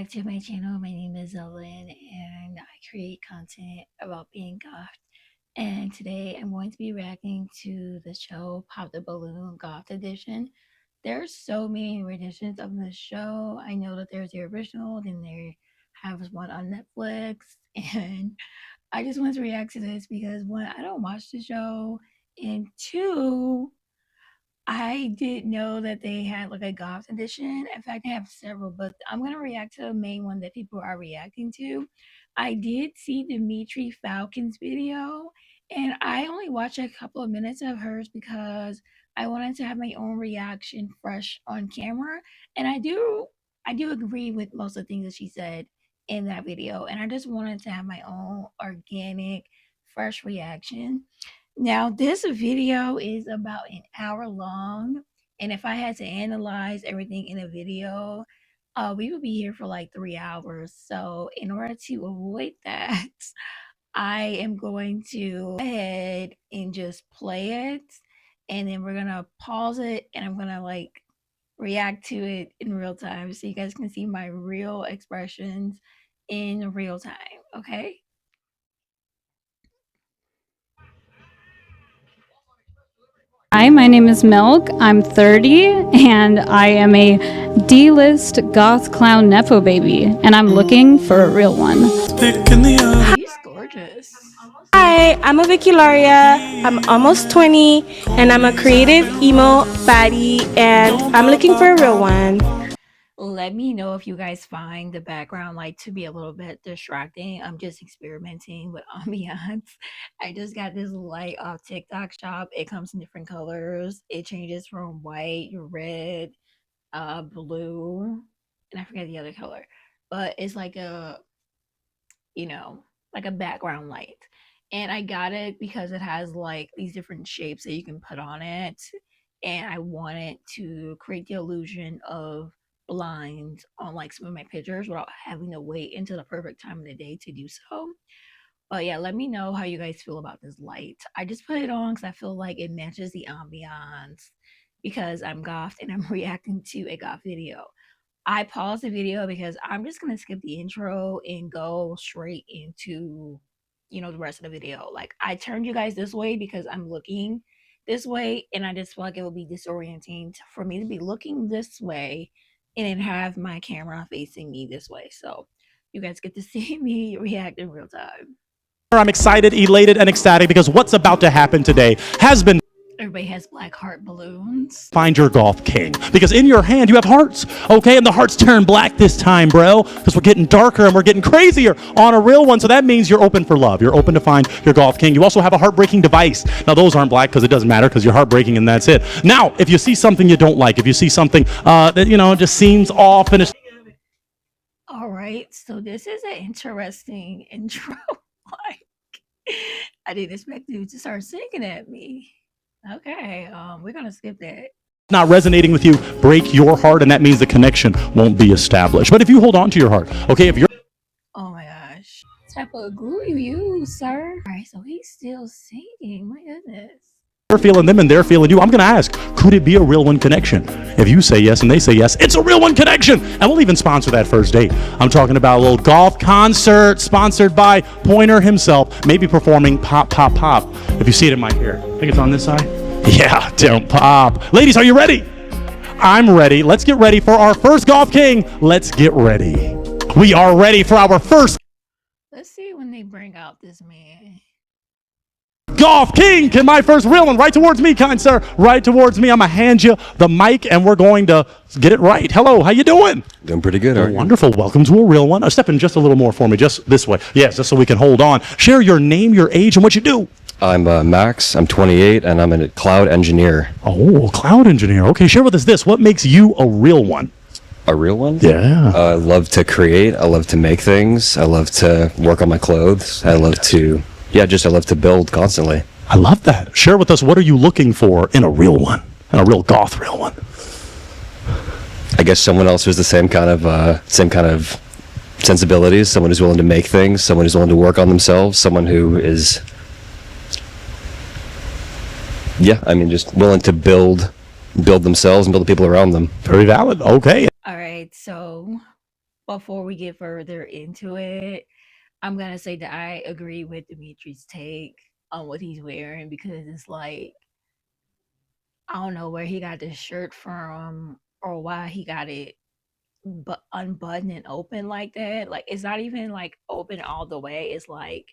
back to my channel. My name is Ellen and I create content about being goth. And today I'm going to be reacting to the show Pop the Balloon Goth Edition. There's so many renditions of the show. I know that there's the original, then there has one on Netflix, and I just want to react to this because one, I don't watch the show, and two, I didn't know that they had like a Goth edition. In fact, I have several, but I'm gonna react to the main one that people are reacting to. I did see Dimitri Falcon's video, and I only watched a couple of minutes of hers because I wanted to have my own reaction fresh on camera. And I do agree with most of the things that she said in that video, and I just wanted to have my own organic, fresh reaction. Now, this video is about an hour long, and if I had to analyze everything in a video, we would be here for like 3 hours. So, in order to avoid that, I am going to go ahead and just play it, and then we're gonna pause it, and I'm gonna like react to it in real time so you guys can see my real expressions in real time. Okay. Hi, my name is Milk. I'm 30 and I am a D-list goth clown Nepo baby, and I'm looking for a real one. She's gorgeous. Hi, I'm Vicky Laria. I'm almost 20 and I'm a creative emo baddie and I'm looking for a real one. Let me know if you guys find the background light to be a little bit distracting. I'm just experimenting with ambiance. I just got this light off TikTok shop. It comes in different colors. It changes from white, red, blue, and I forget the other color. But it's like a, like a background light. And I got it because it has like these different shapes that you can put on it. And I wanted to create the illusion of blind on like some of my pictures without having to wait until the perfect time of the day to do so. But yeah, let me know how you guys feel about this light. I just put it on because I feel like it matches the ambiance because I'm goth and I'm reacting to a goth video. I paused the video because I'm just gonna skip the intro and go straight into the rest of the video. Like, I turned you guys this way because I'm looking this way, and I just feel like it would be disorienting for me to be looking this way and then have my camera facing me this way. So you guys get to see me react in real time. I'm excited, elated, and ecstatic because what's about to happen today has been. Everybody has black heart balloons. Find your Goth king, because in your hand you have hearts, okay? And the hearts turn black this time, bro, because we're getting darker and we're getting crazier on a real one. So that means you're open for love. You're open to find your Goth king. You also have a heartbreaking device. Now those aren't black because it doesn't matter because you're heartbreaking and that's it. Now, if you see something you don't like, if you see something that just seems off and it's. All right, so this is an interesting intro. Like, I didn't expect you to start singing at me. Okay, we're gonna skip that. Not resonating with you, break your heart, and that means the connection won't be established. But if you hold on to your heart, okay, if you're. Oh my gosh, what type of glue you use, sir? All right, so he's still singing. My goodness. You're feeling them and they're feeling you. I'm going to ask, could it be a real one connection? If you say yes and they say yes, it's a real one connection. And we'll even sponsor that first date. I'm talking about a little golf concert sponsored by Pointer himself, maybe performing Pop, Pop, Pop. If you see it in my hair, I think it's on this side. Yeah, don't pop. Ladies, are you ready? I'm ready. Let's get ready for our first Goth king. Let's get ready. We are ready for our first. Let's see when they bring out this man. Goth king, can my first real one right towards me, kind sir, right towards me. I'm gonna hand you the mic and we're going to get it right. Hello, how you doing? Doing pretty good. Are you? Wonderful. Welcome to a real one. Step in just a little more for me, just this way. Yes, just so we can hold on. Share your name, your age, and what you do. I'm Max. I'm 28 and I'm a cloud engineer. Oh, cloud engineer. Okay, share with us this. What makes you a real one? A real one? Yeah. I love to create. I love to make things. I love to work on my clothes. I love to build constantly. I love that. Share with us, what are you looking for in a real one, in a real goth real one? I guess someone else who's the same kind of sensibilities, someone who's willing to make things, someone who's willing to work on themselves, someone who is, just willing to build themselves and build the people around them. Very valid. Okay. All right, so before we get further into it, I'm gonna say that I agree with Dimitri's take on what he's wearing because it's like I don't know where he got this shirt from or why he got it but unbuttoned and open like that. Like it's not even like open all the way. It's like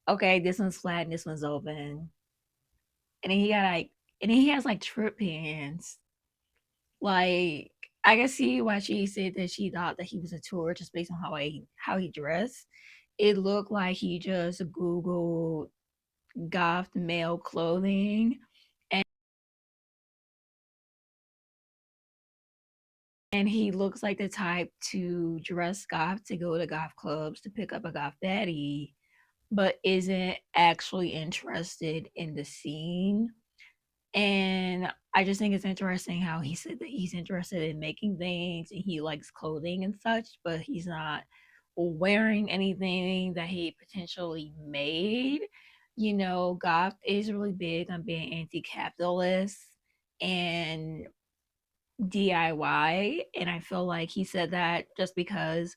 okay, this one's flat and this one's open. And then he got like and then he has like trip pants. Like I can see why she said that she thought that he was a tourist just based on how he dressed. It looked like he just Googled goth male clothing and he looks like the type to dress goth to go to goth clubs to pick up a goth baddie, but isn't actually interested in the scene. And I just think it's interesting how he said that he's interested in making things and he likes clothing and such, but he's not wearing anything that he potentially made. You know, goth is really big on being anti-capitalist and DIY. And I feel like he said that just because,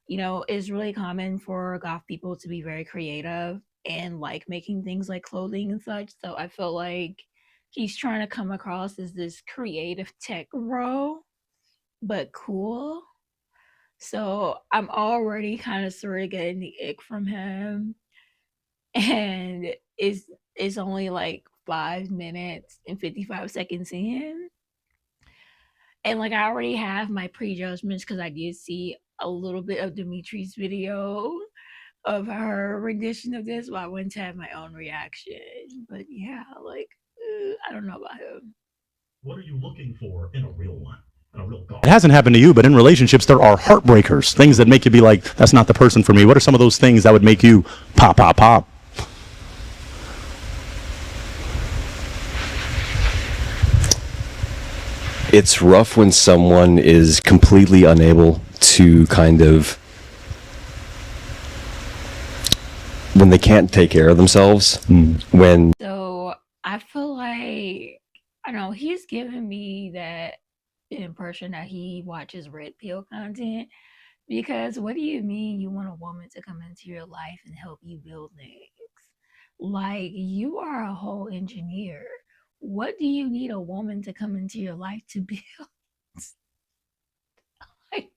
it's really common for goth people to be very creative and like making things like clothing and such. So I feel like he's trying to come across as this creative tech bro, but cool. So I'm already kind of sort of getting the ick from him. And it's only like 5 minutes and 55 seconds in. And like I already have my prejudgments because I did see a little bit of Dimitri's video of her rendition of this, but I wanted to have my own reaction. But yeah, like I don't know about him. What are you looking for in a real one? It hasn't happened to you, but in relationships, there are heartbreakers, things that make you be like, that's not the person for me. What are some of those things that would make you pop, pop, pop? It's rough when someone is completely unable to when they can't take care of themselves. When So I feel like I don't know, he's giving me that impression that he watches red pill content. Because what do you mean you want a woman to come into your life and help you build things? Like you are a whole engineer. What do you need a woman to come into your life to build? like,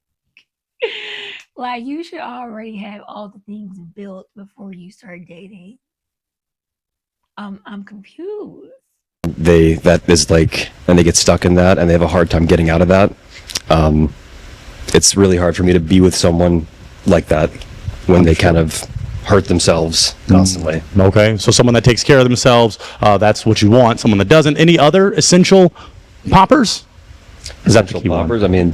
like you should already have all the things built before you start dating. I'm confused. that is like, and they get stuck in that and they have a hard time getting out of that. It's really hard for me to be with someone like that when they kind of hurt themselves constantly. Okay, so someone that takes care of themselves, that's what you want. Someone that doesn't. Any other essential poppers? Essential poppers? I mean,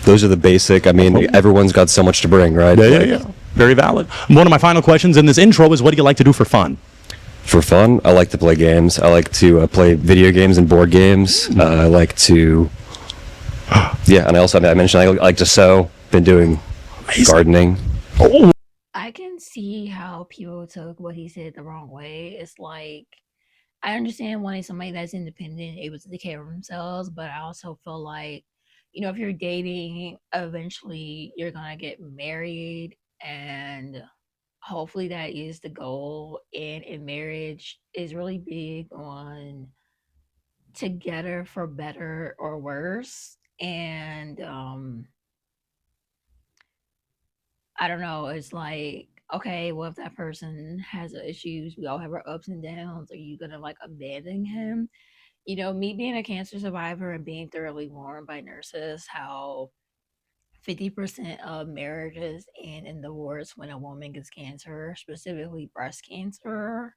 those are the basic. I mean, everyone's got so much to bring, right? Yeah. Very valid. One of my final questions in this intro is, what do you like to do for fun? For fun, I like to play games. I like to play video games and board games. I like to, and I mentioned I like to sew. Been doing gardening. Oh. I can see how people took what he said the wrong way. It's like I understand wanting somebody that's independent, able to take care of themselves, but I also feel like, if you're dating, eventually you're gonna get married, and hopefully that is the goal. And in marriage is really big on together for better or worse. And I don't know, it's like, okay, well, if that person has issues, we all have our ups and downs. Are you gonna like abandon him? Me being a cancer survivor and being thoroughly warned by nurses how 50% of marriages end in divorce when a woman gets cancer, specifically breast cancer.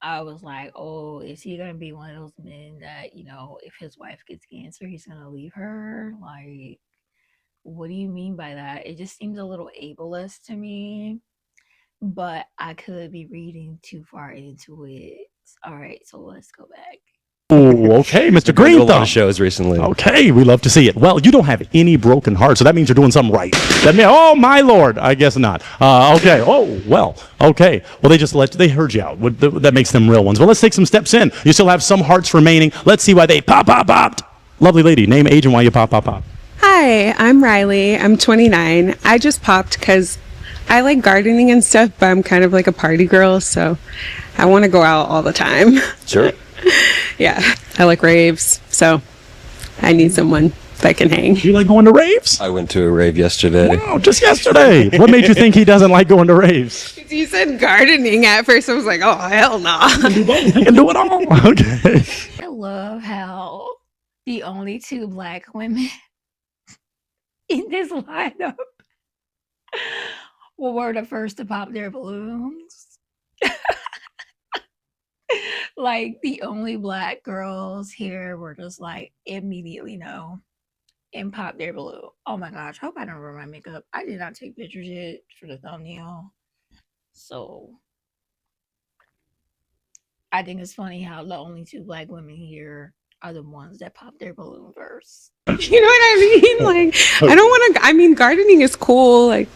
I was like, oh, is he gonna be one of those men that, if his wife gets cancer, he's gonna leave her? Like, what do you mean by that? It just seems a little ableist to me, but I could be reading too far into it. All right, so let's go back. Oh, okay, Mr. Green Thumb. A lot of Thumb. shows recently. Okay, we love to see it. Well, you don't have any broken heart, so that means you're doing something right. That means, oh my lord, I guess not. Okay. Oh well. Okay. Well, they heard you out. That makes them real ones. Well, let's take some steps in. You still have some hearts remaining. Let's see why they popped. Lovely lady, name, age, and why you pop. Hi, I'm Riley. I'm 29. I just popped because I like gardening and stuff, but I'm kind of like a party girl, so I want to go out all the time. Sure. Yeah, I like raves, so I need someone that can hang. You like going to raves? I went to a rave yesterday. Wow, just yesterday. What made you think he doesn't like going to raves? You said gardening at first. I was like, oh, hell no. He can do it all. Okay. I love how the only two black women in this lineup were the first to pop their balloons. Like, the only black girls here were just like, immediately no, and pop their balloon. Oh my gosh, hope I don't ruin my makeup. I did not take pictures yet for the thumbnail. So I think it's funny how the only two black women here are the ones that pop their balloon first. You know what I mean? Like, I don't want to, I mean, gardening is cool, like,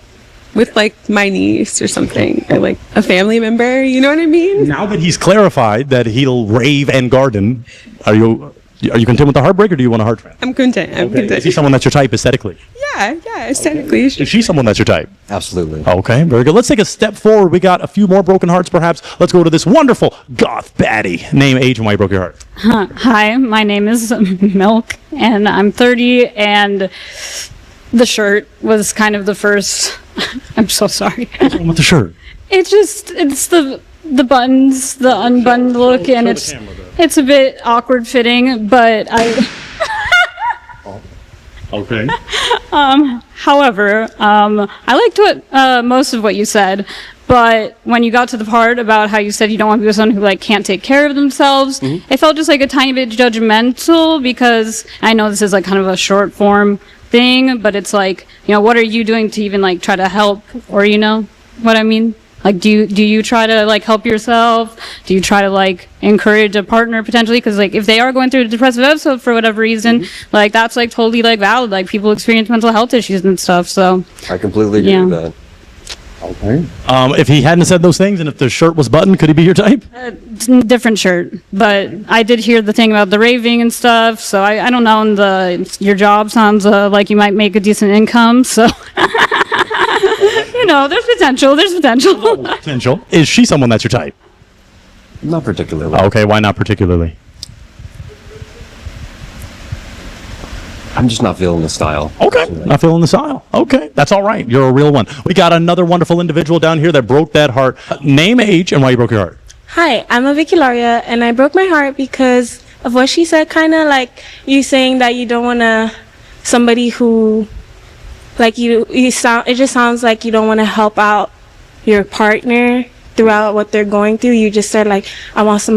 with, like, my niece or something, or, like, a family member, you know what I mean? Now that he's clarified that he'll rave and garden, are you content with the heartbreak, or do you want a heart transplant? I'm content. I'm Is he content. someone that's your type aesthetically? Yeah, aesthetically. Is she someone that's your type? Absolutely. Okay, very good. Let's take a step forward. We got a few more broken hearts, perhaps. Let's go to this wonderful goth baddie. Name, age, and why you broke your heart. Hi, my name is Milk, and I'm 30, and the shirt was kind of the first. I'm so sorry. What's wrong with the shirt? It's the buttons, the unbuttoned look, and it's a bit awkward fitting, but I. Okay. However, I liked most of what you said, but when you got to the part about how you said you don't want to be with someone who like can't take care of themselves, it felt just like a tiny bit judgmental, because I know this is like kind of a short form thing, but it's like, what are you doing to even like try to help, or you know what I mean? Like, do you try to like help yourself? Do you try to like encourage a partner potentially? Because like if they are going through a depressive episode for whatever reason, like that's like totally like valid. Like people experience mental health issues and stuff. So I completely agree with that. Okay. If he hadn't said those things, and if the shirt was buttoned, could he be your type? different shirt. But I did hear the thing about the raving and stuff. So I don't know. And your job sounds like you might make a decent income. So. There's potential. There's potential. Potential. Is she someone that's your type? Not particularly. Okay, why not particularly? I'm just not feeling the style. Okay, not feeling the style. Okay, that's all right. You're a real one. We got another wonderful individual down here that broke that heart. Name, age, and why you broke your heart. Hi, I'm a Vicularia, and I broke my heart because of what she said, kind of like you saying that you don't want to, somebody who, like it just sounds like you don't want to help out your partner throughout what they're going through. You just said like, I want some.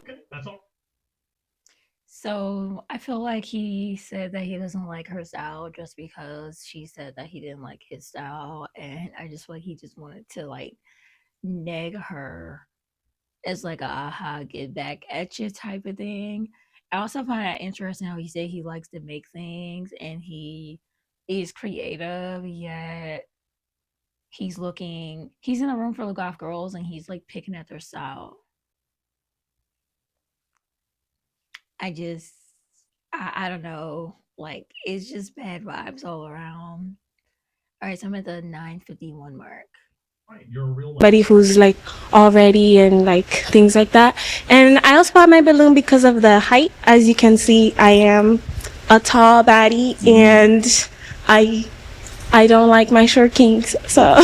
So I feel like he said that he doesn't like her style just because she said that he didn't like his style, and I just feel like he just wanted to like neg her as like a aha, get back at you type of thing. I also find that interesting how he said he likes to make things and he is creative, yet he's in a room full of goth girls and he's like picking at their style. I don't know, like it's just bad vibes all around. All right, so I'm at the 9:51 mark. Somebody who's like already and like things like that. And I also bought my balloon because of the height. As you can see, I am a tall baddie, and I don't like my short kings, so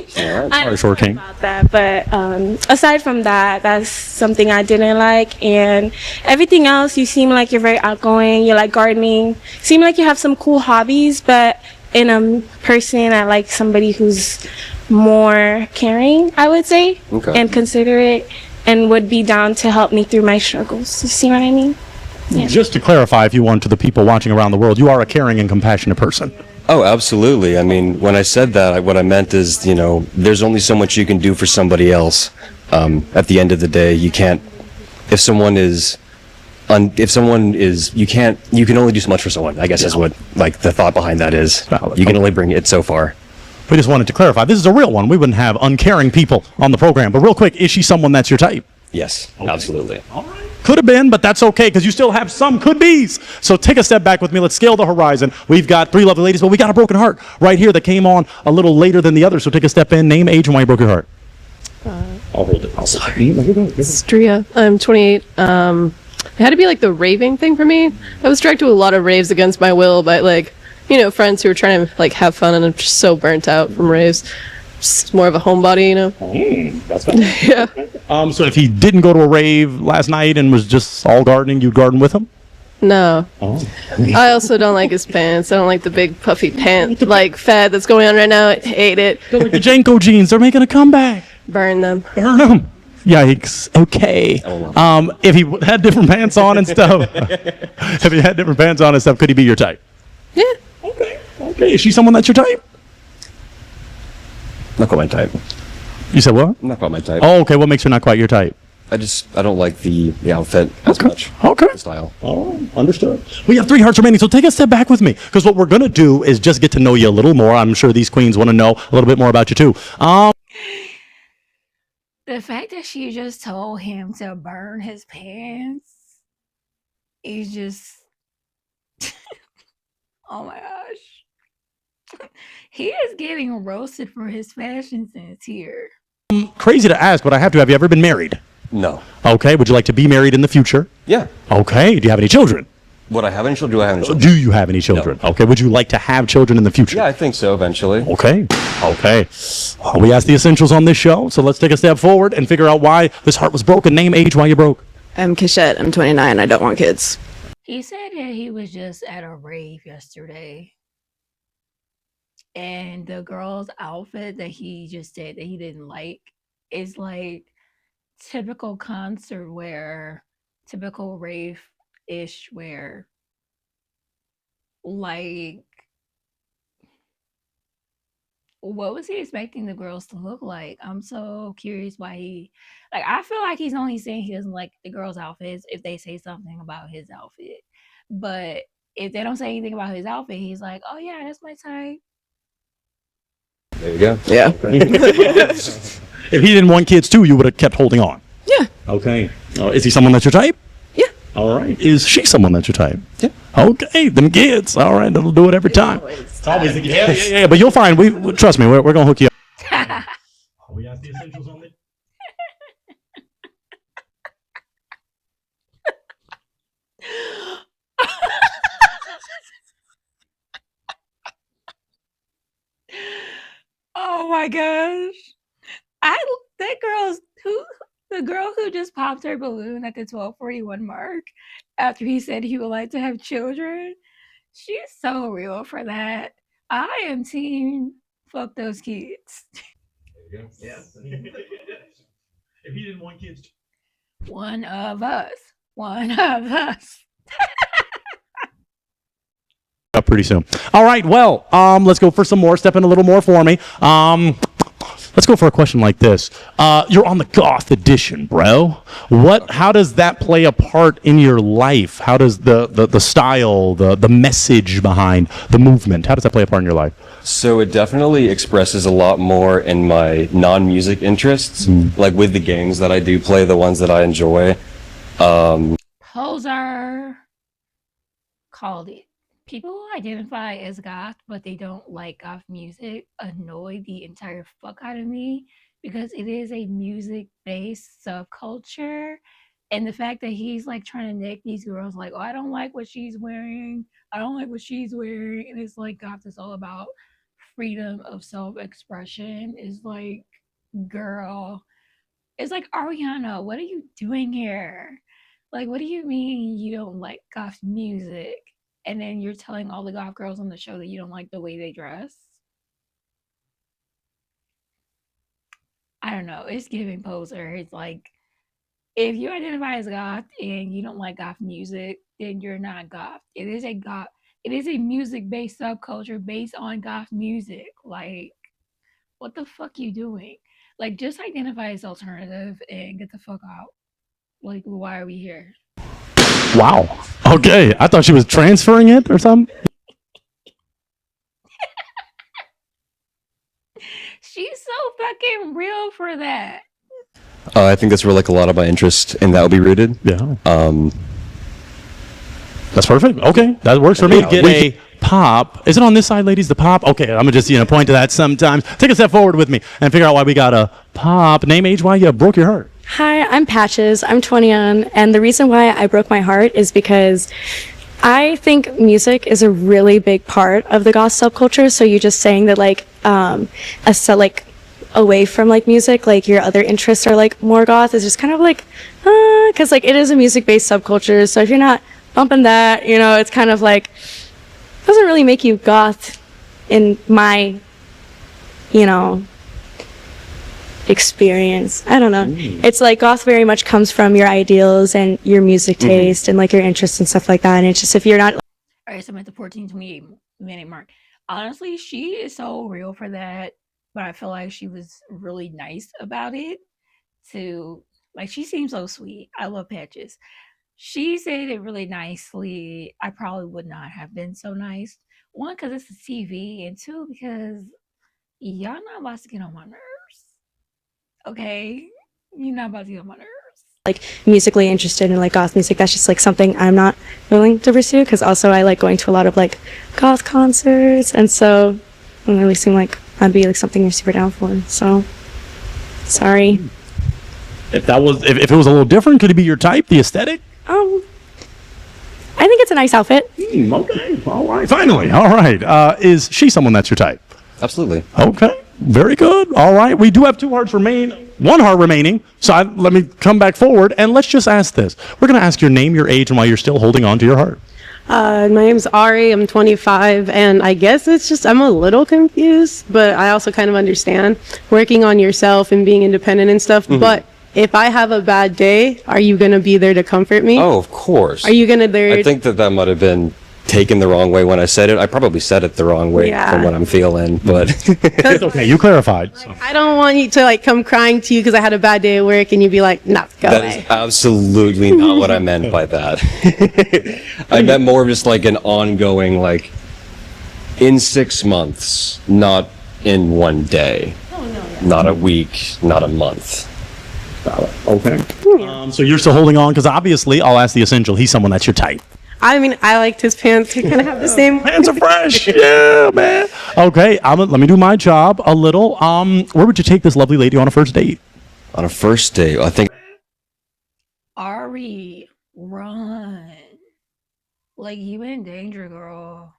Sorry, short king. about that. But aside from that, that's something I didn't like. And everything else, you seem like you're very outgoing. You like gardening. Seem like you have some cool hobbies. But in a person, I like somebody who's more caring, I would say, and considerate, and would be down to help me through my struggles. You see what I mean? Yeah. Just to clarify, if you want, to the people watching around the world, you are a caring and compassionate person. Oh, absolutely. I mean, when I said that, what I meant is, there's only so much you can do for somebody else. At the end of the day, you can't, you can only do so much for someone, I guess is what, like, the thought behind that is. You can only bring it so far. We just wanted to clarify, this is a real one. We wouldn't have uncaring people on the program. But real quick, is she someone that's your type? Yes, absolutely. All right. Could have been, but that's okay because you still have some could-be's. So take a step back with me. Let's scale the horizon. We've got 3 lovely ladies, but we got a broken heart right here that came on a little later than the others. So take a step in. Name, age, and why you broke your heart. I'll hold it. Sorry. Stria. I'm 28. It had to be like the raving thing for me. I was dragged to a lot of raves against my will by like, you know, friends who were trying to like have fun, and I'm just so burnt out from raves. Just more of a homebody, you know. That's fine. Yeah. So if he didn't go to a rave last night and was just all gardening, you'd garden with him? No. I also don't like his pants. I don't like the big puffy pant like fad that's going on right now. I hate it. Like the Janko jeans, they're making a comeback. Burn them. Burn them. Yikes. Okay. If he had different pants on and stuff, could he be your type? Yeah. Okay. Is she someone that's your type? Not quite my type. You said what? Not quite my type. Oh, okay. What makes her not quite your type? I don't like the outfit as much. Okay. The style. Oh, understood. We have 3 hearts remaining, so take a step back with me, because what we're gonna do is just get to know you a little more. I'm sure these queens want to know a little bit more about you too. The fact that she just told him to burn his pants is just, oh my gosh. He is getting roasted for his fashion sense here. Crazy to ask, but I have to. Have you ever been married? No. Okay. Would you like to be married in the future? Yeah. Okay. Do you have any children? Would I have any children? Do I have any children? Do you have any children? No. Okay. Would you like to have children in the future? Yeah, I think so eventually. Okay. Well, we ask the essentials on this show, so let's take a step forward and figure out why this heart was broken. Name, age, why you broke. I'm Kashette. I'm 29. I don't want kids. He said that he was just at a rave yesterday. And the girl's outfit that he just said that he didn't like is like typical concert wear, typical rave-ish wear. Like, what was he expecting the girls to look like? I'm so curious why I feel like he's only saying he doesn't like the girls' outfits if they say something about his outfit. But if they don't say anything about his outfit, he's like, oh yeah, that's my type. There you go. Yeah. If he didn't want kids too, you would have kept holding on. Yeah. Okay. Is he someone that's your type? Yeah. All right. Is she someone that's your type? Yeah. Okay. Them kids. All right. That'll do it every time. It's always the yeah. But you'll find. Trust me. We're gonna hook you up. We ask the essentials on it. Oh my gosh. The girl who just popped her balloon at the 12:41 mark after he said he would like to have children. She's so real for that. I am team fuck those kids. Yeah. If he didn't want kids. One of us. One of us. Up pretty soon. All right. Well, let's go for some more. Step in a little more for me. Let's go for a question like this. You're on the Goth edition, bro. How does that play a part in your life? How does the style, the message behind the movement, how does that play a part in your life? So it definitely expresses a lot more in my non-music interests, like with the games that I do play, the ones that I enjoy. Poser. Called it. People who identify as goth, but they don't like goth music, annoy the entire fuck out of me because it is a music-based subculture. And the fact that he's like trying to neck these girls, like, oh, I don't like what she's wearing. I don't like what she's wearing. And it's like goth is all about freedom of self-expression. Is like, girl, it's like, Ariana, what are you doing here? Like, what do you mean you don't like goth music? And then you're telling all the goth girls on the show that you don't like the way they dress. I don't know. It's giving poser. It's like, if you identify as goth and you don't like goth music, then you're not goth. It is a music-based subculture based on goth music. Like, what the fuck you doing? Like, just identify as alternative and get the fuck out. Like, why are we here? Wow. Okay. I thought she was transferring it or something. She's so fucking real for that. I think that's where like a lot of my interest in that will be rooted. Yeah. That's perfect. Okay, that works for me. Yeah, Get a pop. Is it on this side, ladies? The pop. Okay, I'm gonna just point to that sometimes. Take a step forward with me and figure out why we got a pop. Name, age, why you broke your heart. Hi, I'm Patches. I'm 21, and the reason why I broke my heart is because I think music is a really big part of the goth subculture. So you just saying that away from like music, like your other interests are like more goth is just kind of like, because like it is a music-based subculture. So if you're not bumping that, it's kind of like doesn't really make you goth in my, experience. I don't know. It's like goth very much comes from your ideals and your music taste and like your interests and stuff like that. And it's just if you're not. All right, so I'm at the 14-28-minute mark. Honestly, she is so real for that, but I feel like she was really nice about it. She seems so sweet. I love Patches. She said it really nicely. I probably would not have been so nice. One, because it's a TV, and two, because y'all not about to get on my nerves. Okay? You're not about to get on my nerves. Like musically interested in like goth music, that's just like something I'm not willing to pursue because also I like going to a lot of like goth concerts, and so it doesn't really seem like I'd be like something you're super down for. So sorry. If it was a little different, could it be your type, the aesthetic? I think it's a nice outfit. Okay, all right. Finally, all right. Is she someone that's your type? Absolutely. Okay, very good. All right, we do have one heart remaining. So let me come back forward and let's just ask this. We're going to ask your name, your age, and why you're still holding on to your heart. My name's Ari. I'm 25, and I guess it's just I'm a little confused, but I also kind of understand working on yourself and being independent and stuff. But if I have a bad day, are you gonna be there to comfort me? Oh, of course. Are you gonna I think that might have been taken the wrong way when I said it. I probably said it the wrong way from what I'm feeling, but it's okay. You clarified. So. I don't want you to like come crying to you because I had a bad day at work and you'd be like, "No, go that away." is absolutely not what I meant by that. I meant more of just like an ongoing, like in 6 months, not in one day, not a week, not a month. Okay. So you're still holding on because obviously I'll ask the essential. He's someone that's your type. I mean, I liked his pants. He kind of have the same. Pants are fresh. Yeah, man. Okay, let me do my job a little. Where would you take this lovely lady on a first date? On a first date, I think. Ari, run. Like, you in danger, girl.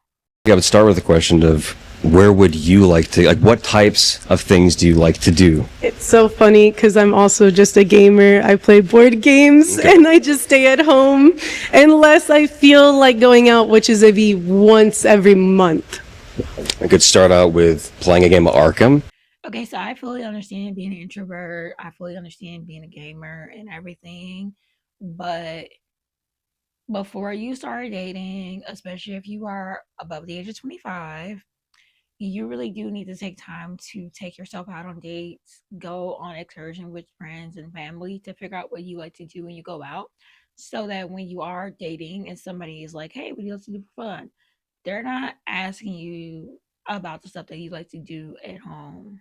I would start with the question of where would you like to, like, what types of things do you like to do? It's so funny because I'm also just a gamer. I play board games and I just stay at home unless I feel like going out, which is maybe once every month. I could start out with playing a game of Arkham. Okay, so I fully understand being an introvert. I fully understand being a gamer and everything. But before you start dating, especially if you are above the age of 25, you really do need to take time to take yourself out on dates, go on excursion with friends and family to figure out what you like to do when you go out, so that when you are dating and somebody is like, "Hey, what do you like to do for fun?" They're not asking you about the stuff that you like to do at home,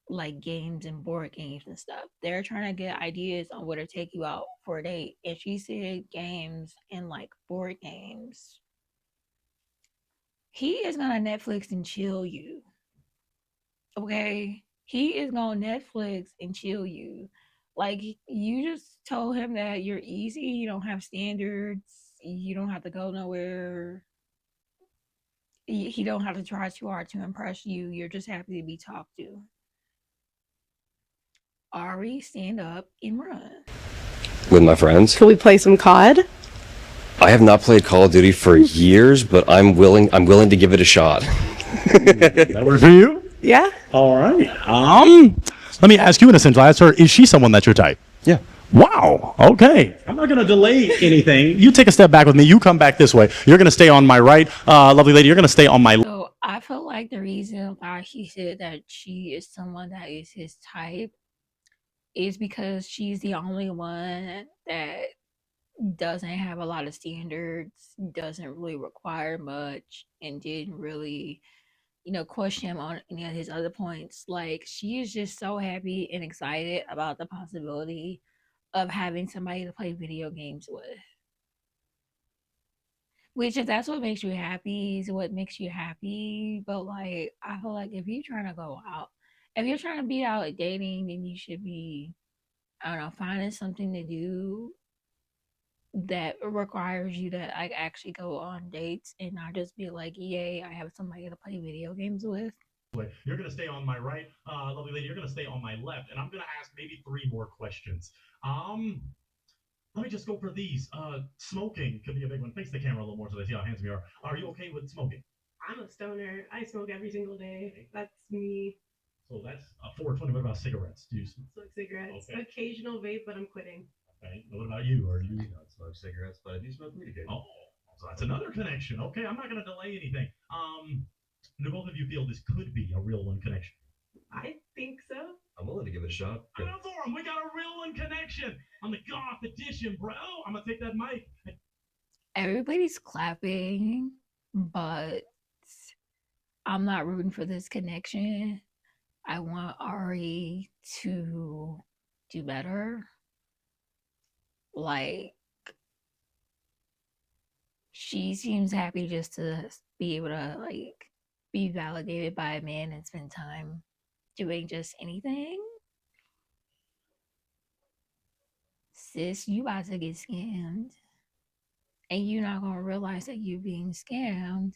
like games and board games and stuff. They're trying to get ideas on where to take you out for a date. And she said games and like board games. He is gonna Netflix and chill you. Okay? He is gonna Netflix and chill you. Like, you just told him that you're easy, you don't have standards, you don't have to go nowhere. He don't have to try too hard to impress you. You're just happy to be talked to. Ari, stand up and run. With my friends. Can we play some COD? I have not played Call of Duty for years, but I'm willing to give it a shot. That work for you? Yeah. All right. Let me ask you in a sense. I asked her, is she someone that's your type? Yeah. Wow. Okay. I'm not going to delay anything. You take a step back with me. You come back this way. You're going to stay on my right. Lovely lady, you're going to stay on my left. So I feel like the reason why he said that she is someone that is his type is because she's the only one that doesn't have a lot of standards, doesn't really require much, and didn't really question him on any of his other points. Like, she is just so happy and excited about the possibility of having somebody to play video games with. Which, if that's what makes you happy, is what makes you happy. But like, I feel like if you're trying to go out, if you're trying to be out dating, then you should be, I don't know, finding something to do that requires you to like actually go on dates and not just be like, yay, I have somebody to play video games with. You're going to stay on my right, lovely lady. You're going to stay on my left, and I'm going to ask maybe 3 more questions. Let me just go for these. Smoking could be a big one. Face the camera a little more so they see how handsome you are. Are you okay with smoking? I'm a stoner. I smoke every single day. That's me. So that's 420. What about cigarettes? Do you Smoke cigarettes. Okay. Occasional vape, but I'm quitting. Okay. What about you? Are you? I don't smoke cigarettes, but I do smoke weed occasionally. Oh, so that's another connection. Okay, I'm not going to delay anything. Do both of you feel this could be a real one connection? I think so. I'm willing to give it a shot. Give it up for him. We got a real one connection on the Goth edition, bro. I'm going to take that mic. Everybody's clapping, but I'm not rooting for this connection. I want Ari to do better. Like, she seems happy just to be able to like be validated by a man and spend time doing just anything. Sis, you about to get scammed. And you're not gonna realize that you're being scammed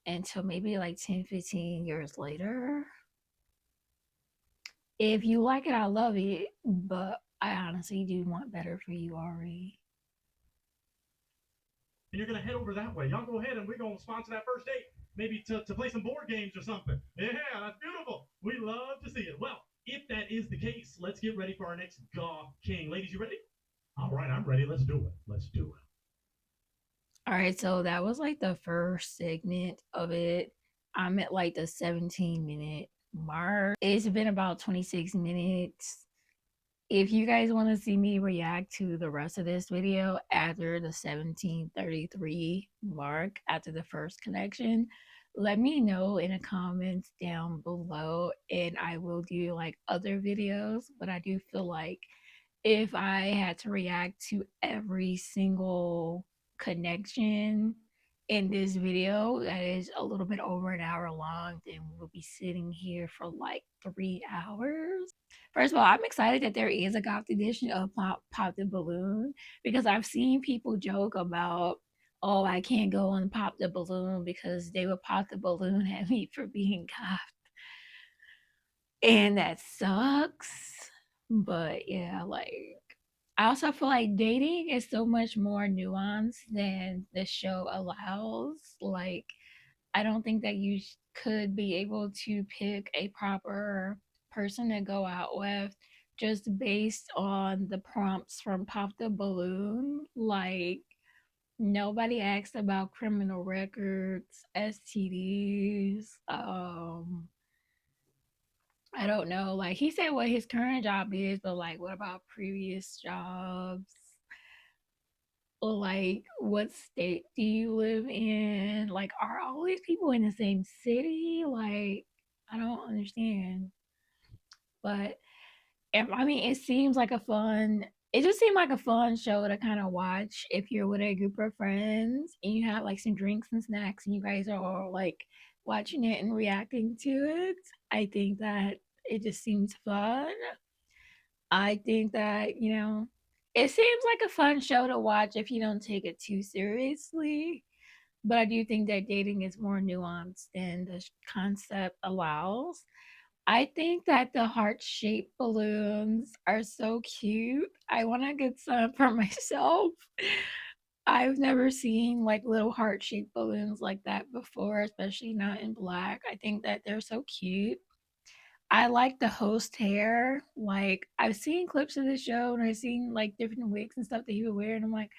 until maybe like 10, 15 years later. If you like it, I love it, but I honestly do want better for you, Ari. And you're going to head over that way. Y'all go ahead and we're going to sponsor that first date. Maybe to play some board games or something. Yeah, that's beautiful. We love to see it. Well, if that is the case, let's get ready for our next Goth King. Ladies, you ready? All right, I'm ready. Let's do it. Let's do it. All right, so that was like the first segment of it. I'm at like the 17-minute mark. It's been about 26 minutes. If you guys want to see me react to the rest of this video after the 17:33 mark, after the first connection, let me know in the comments down below and I will do like other videos. But I do feel like if I had to react to every single connection in this video that is a little bit over an hour long, then we'll be sitting here for like 3 hours. First of all, I'm excited that there is a Goth edition of Pop the Balloon because I've seen people joke about, oh, I can't go on Pop the Balloon because they would pop the balloon at me for being goth. And that sucks. But yeah, like, I also feel like dating is so much more nuanced than the show allows. Like, I don't think that you could be able to pick a proper person to go out with just based on the prompts from Pop the Balloon. Like, nobody asked about criminal records, STDs. I don't know. Like, he said what his current job is, but like, what about previous jobs? Like, what state do you live in? Like, are all these people in the same city? Like, I don't understand. But I mean, it seems like it just seemed like a fun show to kind of watch if you're with a group of friends and you have like some drinks and snacks and you guys are all like watching it and reacting to it. I think that it just seems fun. I think that, it seems like a fun show to watch if you don't take it too seriously. But I do think that dating is more nuanced than the concept allows. I think that the heart-shaped balloons are so cute. I want to get some for myself. I've never seen like little heart-shaped balloons like that before, especially not in black. I think that they're so cute. I like the host hair. Like, I've seen clips of the show and I've seen like different wigs and stuff that he would wear, and I'm like,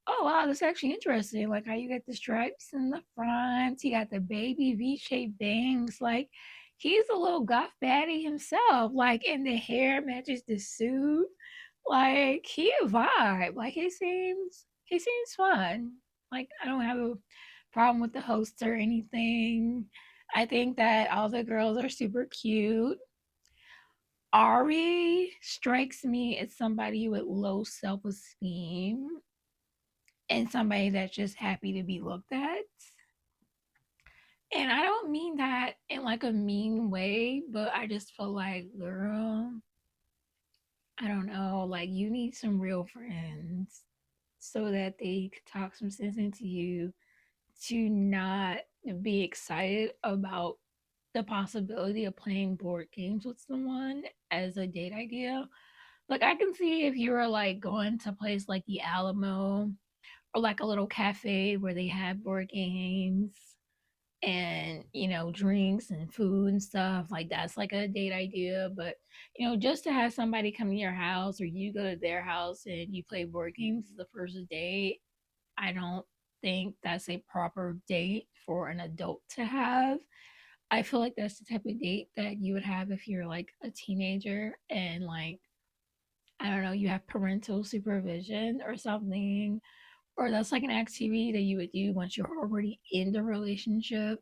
oh wow, that's actually interesting. Like how you got the stripes in the front, he got the baby V-shaped bangs. Like, he's a little goth baddie himself. Like, and the hair matches the suit. Like, he a vibe. Like, he seems fun. Like, I don't have a problem with the host or anything. I think that all the girls are super cute. Ari strikes me as somebody with low self esteem and somebody that's just happy to be looked at. And I don't mean that in like a mean way, but I just feel like, girl, I don't know, like you need some real friends so that they could talk some sense into you to not be excited about the possibility of playing board games with someone as a date idea. Like I can see if you were like going to a place like the Alamo or like a little cafe where they have board games and drinks and food and stuff, like that's like a date idea. But just to have somebody come to your house or you go to their house and you play board games the first date, I don't think that's a proper date for an adult to have. I feel like that's the type of date that you would have if you're like a teenager and like, I don't know, you have parental supervision or something, or that's like an activity that you would do once you're already in the relationship.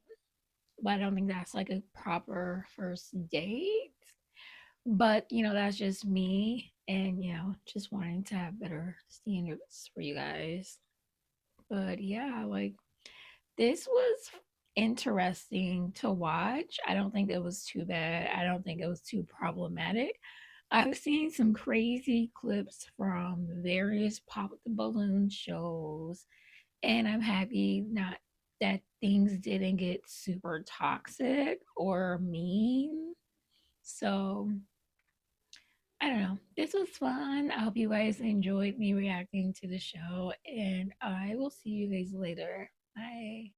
But I don't think that's like a proper first date. But that's just me, and just wanting to have better standards for you guys. But yeah, like this was interesting to watch. I don't think it was too bad. I don't think it was too problematic. I've seen some crazy clips from various Pop the Balloon shows, and I'm happy not that things didn't get super toxic or mean. So I don't know. This was fun. I hope you guys enjoyed me reacting to the show, and I will see you guys later. Bye.